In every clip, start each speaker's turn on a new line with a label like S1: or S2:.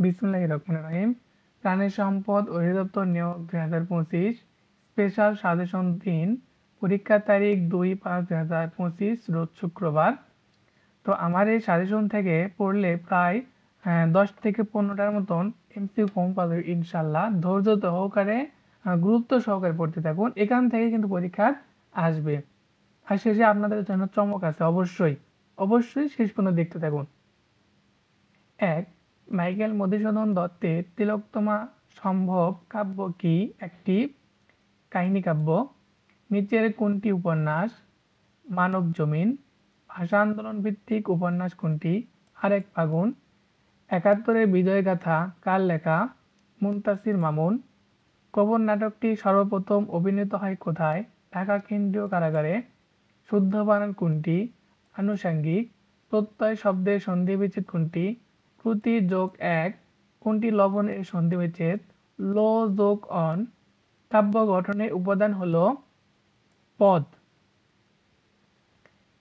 S1: বিসমিল্লাহির রহমানির রহিম। প্রাণী সম্পদ অধিদপ্তর নিয়োগ 2025 স্পেশাল সাজেশন 3 পরীক্ষার তারিখ 2/5/2025 রোজ শুক্রবার। তো আমার এই সাজেশন থেকে পড়লে প্রায় 10 থেকে 15টার মতন এমসিকিউ কম পাবে ইনশাল্লাহ। ধৈর্য সহকারে গুরুত্ব সহকারে পড়তে থাকুন, এখান থেকে কিন্তু পরীক্ষা আসবে। আর শেষে আপনাদের জন্য চমক আছে, অবশ্যই শেষ পর্যন্ত দেখতে থাকুন। 1. মাইকেল মধুসূদন দত্তের তিলোত্তমা সম্ভব কাব্য কি একটি কাহিনী কাব্য? নিচের কোনটি উপন্যাস? মানব জমিন। ভাষা আন্দোলন ভিত্তিক উপন্যাস কোনটি? আরেক ফাগুন। 71-এর বিজয় গাথা কার লেখা? মুনতাসির মামুন। কবর নাটকটি সর্বপ্রথম অভিনীত হয় কোথায়? ঢাকা কেন্দ্রীয় কারাগারে। শুদ্ধ বানান কোনটি? আনুষঙ্গিক। প্রত্যয় শব্দের সন্ধিবিচ্ছেদ কোনটি? প্রতি যোগ এক। কোনটি লবণের সন্ধিবিচ্ছেদ? লো যোগ অন। কাব্য গঠনের উপাদান হলো পদ।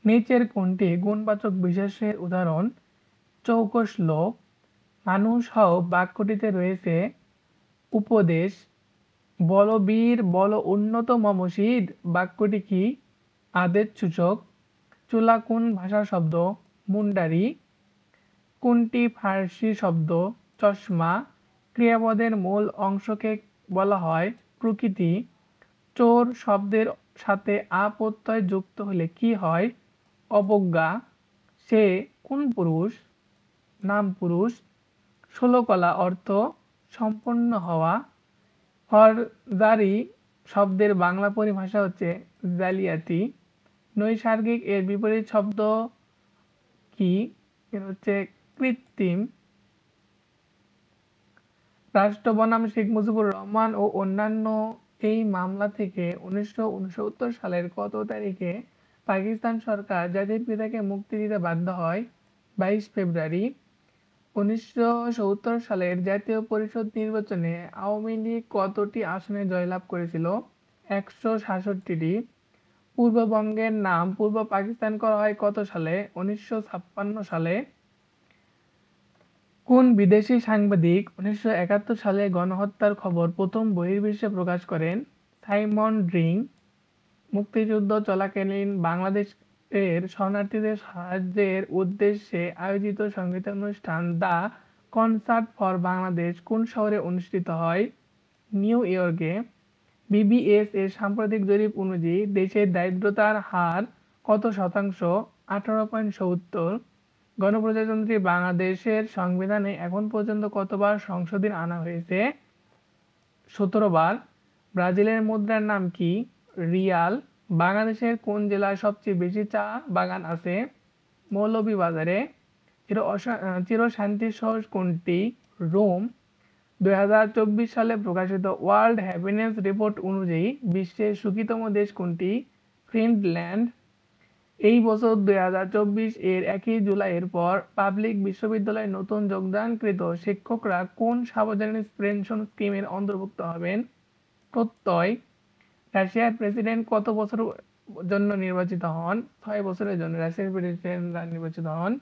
S1: নিচের কোনটি গুণবাচক বিশেষের উদাহরণ? চৌকস লোক। মানুষ হও বাক্যটিতে রয়েছে উপদেশ। বলবীর বল উন্নত মমশির বাক্যটি কি? আদেশ সূচক। চুলা কোন ভাষার শব্দ? মুন্ডারি। কোনটি ফার্সি শব্দ? চশমা। ক্রিয়াপদের মূল অংশকে বলা হয় প্রকৃতি। চোর শব্দের সাথে আ প্রত্যয় যুক্ত হলে কি হয়? অবজ্ঞা। সে কোন পুরুষ? নাম পুরুষ। ষোলকলা অর্থ সম্পন্ন হওয়া। ফরজারি শব্দের বাংলা পরিভাষা হচ্ছে জালিয়াতি। নৈসর্গিক এর বিপরীত শব্দ কি? এর হচ্ছে কৃত্রিম। রাষ্ট্র বনাম শেখ মুজিবুর রহমান ও অন্যান্য এই মামলা থেকে 1969 সালের কত তারিখে পাকিস্তান সরকার জাতির পিতাকে মুক্তি দিতে বাধ্য হয়? 22 ফেব্রুয়ারি। 1970 সালের জাতীয় পরিষদ নির্বাচনে আওয়ামী লীগ কতটি আসনে জয়লাভ করেছিল? 166টি। পূর্ববঙ্গের নাম পূর্ব পাকিস্তান করা হয় কত সালে? 1956 সালে। কোন বিদেশি সাংবাদিক 1971 সালে গণহত্যার খবর প্রথম বহির্বিশ্বে প্রকাশ করেন? Simon drink. মুক্তিযুদ্ধ চলাকালীন বাংলাদেশের শরণার্থীদের সাহায্যের উদ্দেশ্যে আয়োজিত সংগীতানুষ্ঠান দ্য কনসার্ট ফর বাংলাদেশ কোন শহরে অনুষ্ঠিত হয়? নিউ ইয়র্কে। বিবিএস এর সাম্প্রতিক জরিপ অনুযায়ী দেশের দারিদ্রতার হার কত শতাংশ? 18.70। গণপ্রজাতন্ত্রী বাংলাদেশের সংবিধানে এখন পর্যন্ত কতবার সংশোধন আনা হয়েছে? 17 বার। ব্রাজিলের মুদ্রার নাম কি? রিয়াল। বাংলাদেশের কোন জেলায় সবচেয়ে বেশি চা বাগান আছে? মৌলভীবাজারে। চিরশান্তির শহর কোনটি? রোম। 2024 সালে প্রকাশিত ওয়ার্ল্ড হ্যাপিনেস রিপোর্ট অনুযায়ী বিশ্বের সুখীতম দেশ কোনটি? ফিনল্যান্ড। এই বছর 2024 এর 1 জুলাইয়ের পর পাবলিক বিশ্ববিদ্যালয়ে নতুন যোগদানকৃত শিক্ষকরা কোন সার্বজনীন পেনশন স্কিমের অন্তর্ভুক্ত হবেন? প্রত্যয়। রাশিয়ার প্রেসিডেন্ট কত বছর জন্য নির্বাচিত হন? 6 বছরের জন্য রাশিয়ার প্রেসিডেন্টরা নির্বাচিত হন।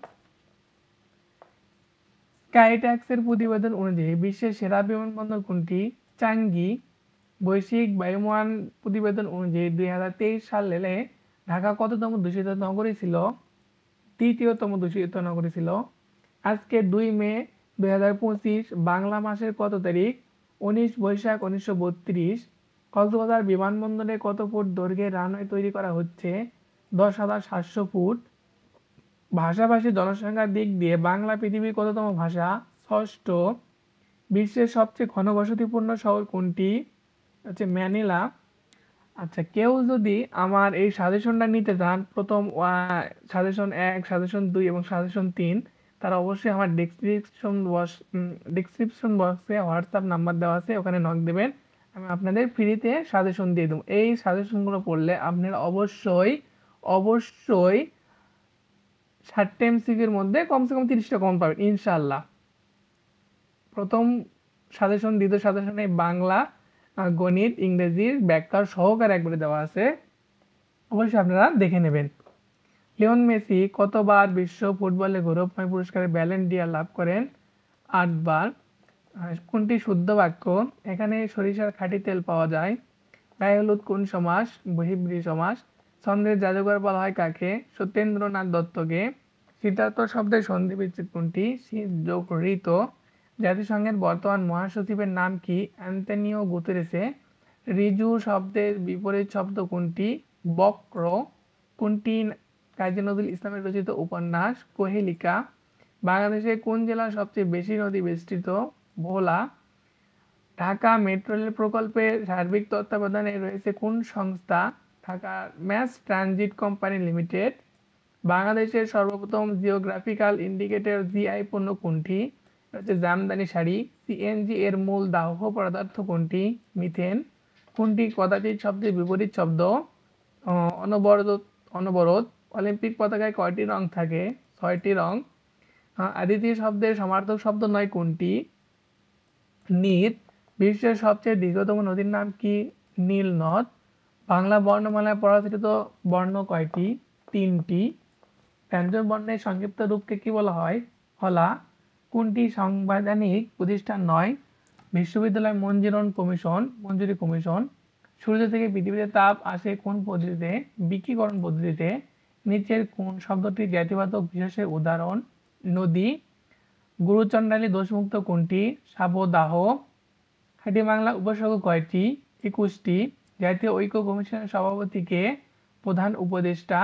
S1: স্কাইট্যাক্সের প্রতিবেদন অনুযায়ী বিশ্বের সেরা বিমানবন্দর কোনটি? চাঙ্গি। বৈশ্বিক বায়ুমান প্রতিবেদন অনুযায়ী 2023 সালে ঢাকা কততম দূষিত নগরী ছিল? তৃতীয়তম দূষিত নগরী ছিল। আজকে 2 মে 2025 বাংলা মাসের কত তারিখ? 19 বৈশাখ 1932। কক্সবাজার বিমানবন্দরে কত ফুট দৈর্ঘ্যের রানওয়ে তৈরি করা হচ্ছে? 10,700 ফুট। ভাষাভাষী জনসংখ্যার দিক দিয়ে বাংলা পৃথিবীর কততম ভাষা? ষষ্ঠ। বিশ্বের সবচেয়ে ঘনবসতিপূর্ণ শহর কোনটি? হচ্ছে ম্যানিলা। আচ্ছা, কেউ যদি আমার এই সাজেশনটা নিতে চান, প্রথম সাজেশন 1, সাজেশন 2 এবং সাজেশন 3, তারা অবশ্যই আমার ডেসক্রিপশন বক্সে হোয়াটসঅ্যাপ নাম্বার দেওয়া আছে, ওখানে নক দেবেন। আমি আপনাদের ফ্রিতে সাজেশন দিয়ে দেবো। এই সাজেশনগুলো পড়লে আপনারা অবশ্যই 60টা এমসিকিউর মধ্যে কমসে কম 30টা কমন পাবেন ইনশাল্লাহ। প্রথম সাজেশন, দ্বিতীয় সাজেশনে বাংলা, গণিত, ইংরেজির ব্যাখ্যা সহকারে একবারে দেওয়া আছে, অবশ্যই আপনারা দেখে নেবেন। লিওন মেসি কতবার বিশ্ব ফুটবলে গৌরবময় পুরস্কারের ব্যালন ডি'অর লাভ করেন? 8 বার। কোনটি শুদ্ধ বাক্য? এখানে সরিষার খাঁটি তেল পাওয়া যায়। গায়ে হলুদ কোন সমাস? বহির্ব্রীহি সমাস। ছন্দের জাদুকর বলা হয় কাকে? সত্যেন্দ্রনাথ দত্তকে। শীতার্থ শব্দের সন্ধি বিচ্ছেদ কোনটি? শীত যোগ ঋত। জাতিসংঘের বর্তমান মহাসচিবের নাম কি? অ্যান্তোনিও গুতেরেসে। ঋজু শব্দের বিপরীত শব্দ কোনটি? বক্র। কোনটি কাজী নজরুল ইসলামের রচিত উপন্যাস? কোহেলিকা। বাংলাদেশের কোন জেলার সবচেয়ে বেশি নদী বেষ্টিত? ভোলা। ঢাকা মেট্রো রেল প্রকল্পের সার্বিক তত্ত্বাবধানে রয়েছে কোন সংস্থা? Dhaka mass transit company limited. বাংলাদেশের সর্বপ্রথম জিওগ্রাফিক্যাল ইন্ডিকেটর জিআই পণ্য কোনটি? হচ্ছে জামদানি শাড়ি। সিএনজি এর মূল দাহ্য পদার্থ কোনটি? মিথেন। কোনটি কদাচিৎ শব্দের বিপরীত শব্দ? অনবরত। অনবরত। অলিম্পিক পতাকায় কয়টি রং থাকে? 6টি রং। আদিতি শব্দের সমার্থক শব্দ নয় কোনটি? নীল। বিশ্বের সবচেয়ে দীর্ঘতম নদীর নাম কি? নীল নদ। বাংলা বর্ণমালায় প্রচলিত বর্ণ কয়টি? 3টি। ব্যঞ্জন বর্ণের সংক্ষিপ্ত রূপকে কি বলা হয়? হলা। কোনটি সাংবিধানিক প্রতিষ্ঠান নয়? বিশ্ববিদ্যালয় মঞ্জুরি কমিশন। সূর্য থেকে পৃথিবীতে তাপ আসে কোন পদ্ধতিতে? বিকিরণ পদ্ধতিতে। নিচের কোন শব্দটি জাতিবাচক বিশেষের উদাহরণ? নদী। গুরুচণ্ডালী দোষমুক্ত কোনটি? সাবদাহ। খাঁটি বাংলা উপসর্গ কয়টি? 21টি। জাতীয় ঐক্য কমিশনের সভাপতি কে? প্রধান উপদেষ্টা।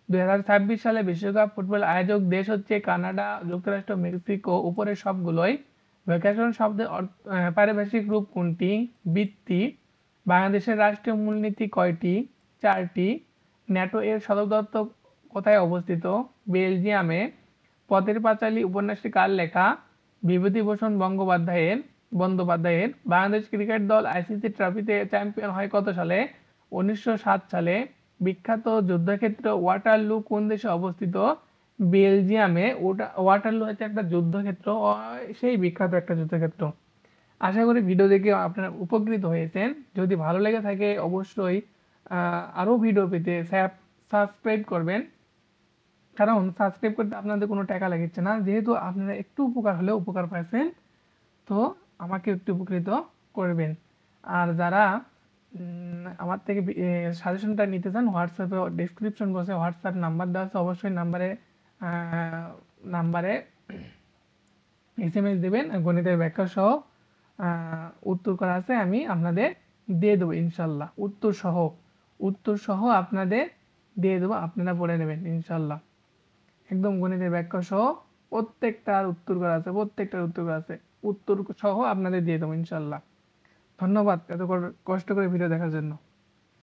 S1: 2026 সালে বিশ্বকাপ ফুটবল আয়োজক দেশ হচ্ছে কানাডা, যুক্তরাষ্ট্র, মেক্সিকো। উপরের সবগুলোই। ভ্যাকেশন শব্দের পারিভাষিক রূপ কোনটি? বৃত্তি। বাংলাদেশের রাষ্ট্রীয় মূলনীতি কয়টি? 4টি। ন্যাটো এর সদর দপ্তর কোথায় অবস্থিত? বেলজিয়ামে। পথের পাঁচালী উপন্যাসটি কার লেখা? বিভূতিভূষণ বন্দ্যোপাধ্যায়ের। বাংলাদেশ ক্রিকেট দল আইসিসি ট্রফিতে চ্যাম্পিয়ন হয় কত সালে? 1907 সালে। বিখ্যাত যুদ্ধক্ষেত্র ওয়াটারলু কোন দেশে অবস্থিত? বেলজিয়ামে। ওয়াটারলু হচ্ছে একটা যুদ্ধক্ষেত্র, সেই বিখ্যাত একটা যুদ্ধক্ষেত্র। আশা করি ভিডিও দেখে আপনারা উপকৃত হয়েছেন। যদি ভালো লেগে থাকে অবশ্যই আরও ভিডিও পেতে সাবস্ক্রাইব করবেন, কারণ সাবস্ক্রাইব করতে আপনাদের কোনো টাকা লাগছে না। যেহেতু আপনারা একটু উপকার হলেও উপকার পাচ্ছেন, তো আমাকে একটু উপকৃত করবেন। আর যারা আমার থেকে সাজেশনটা নিতে চান, হোয়াটসঅ্যাপে ডেসক্রিপশন বক্সে হোয়াটসঅ্যাপ নাম্বার দেওয়া আছে, অবশ্যই নাম্বারে SMS দেবেন। গণিতের ব্যাখ্যা সহ উত্তর করা আছে, আমি আপনাদের দিয়ে দেবো ইনশাল্লাহ। উত্তর সহ আপনাদের দিয়ে দেবো, আপনারা পড়ে নেবেন ইনশাল্লাহ। একদম গণিতের ব্যাখ্যা সহ প্রত্যেকটার উত্তর করা আছে, উত্তর সহ আপনাদের দিয়ে দেবো ইনশাল্লাহ। ধন্যবাদ এত কষ্ট করে ভিডিও দেখার জন্য।